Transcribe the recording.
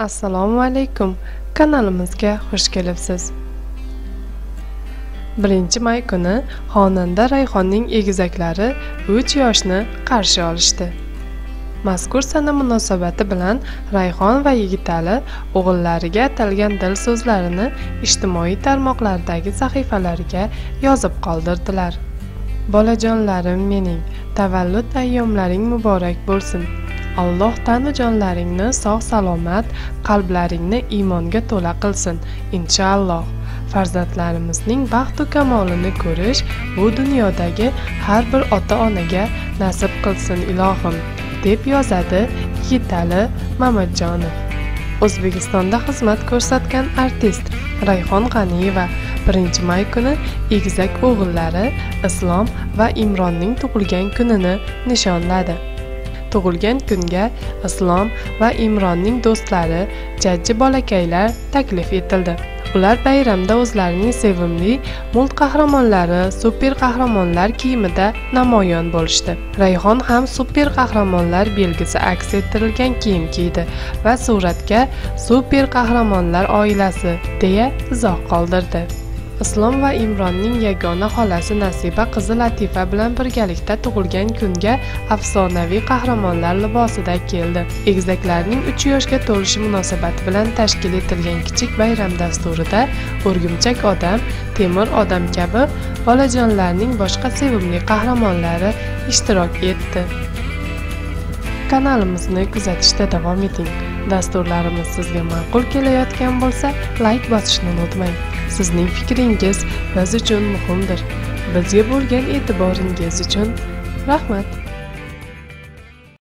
Assalomu alaykum. Kanalimizga xush kelibsiz. 1-may kuni xonanda Rayhonning egizaklari 3 yoshni qarshi olishdi. Mazkur sana munosabati bilan Rayhon va Yigitali o'g'illariga atalgan dil so'zlarini ijtimoiy tarmoqlardagi sahifalariga yozib qoldirdilar. Bolajonlarim mening, tavallud ayyomlaring muborak bo'lsin. Alloh tanu jonlaringni sog' salomat, qalblaringni iymonga to'la qilsin, inshaalloh. Farzandlarimizning baxt va kamolini ko'rish bu dunyodagi har bir ota-onaga nasib qilsin ilohim, deb yozadi Yigitali Mamatjonov. O'zbekistonda xizmat ko'rsatgan artist Rayhon G'aniyeva 1-may kuni egizak o'g'illari Islom va Imronning tug'ilgan kunini nishonladi. Tug'ilgan kunga Islom va Imronning do'stlari, jajji bolakaylar taklif etildi. Ular bayramda o'zlarining sevimli mult qahramonlari, super qahramonlar kiyimida namoyon bo'lishdi. Rayhon ham super qahramonlar belgisi aks ettirilgan kiyim kiydi va suratga super qahramonlar oilasi deya izoh qoldirdi. Islom va Imronning yagona xolasi Nasiba qizi Latifa bilan birgalikda tug'ilgan kunga afsonaviy qahramonlar libosida keldi. Egizaklarning 3 yoshga to'lishi munosabati bilan tashkil etilgan kichik bayram dasturida o'rgimchak odam, temir odam kabi bolajonlarning boshqa sevimli qahramonlari ishtirok etdi. Kanalimizni kuzatishda davom eting. Dasturlarimiz sizga ma'qul kelayotgan bo'lsa, like bosishni unutmang. Sizning fikringiz biz uchun muhimdir. Bizga bo'lgan e'tiboringiz uchun rahmat.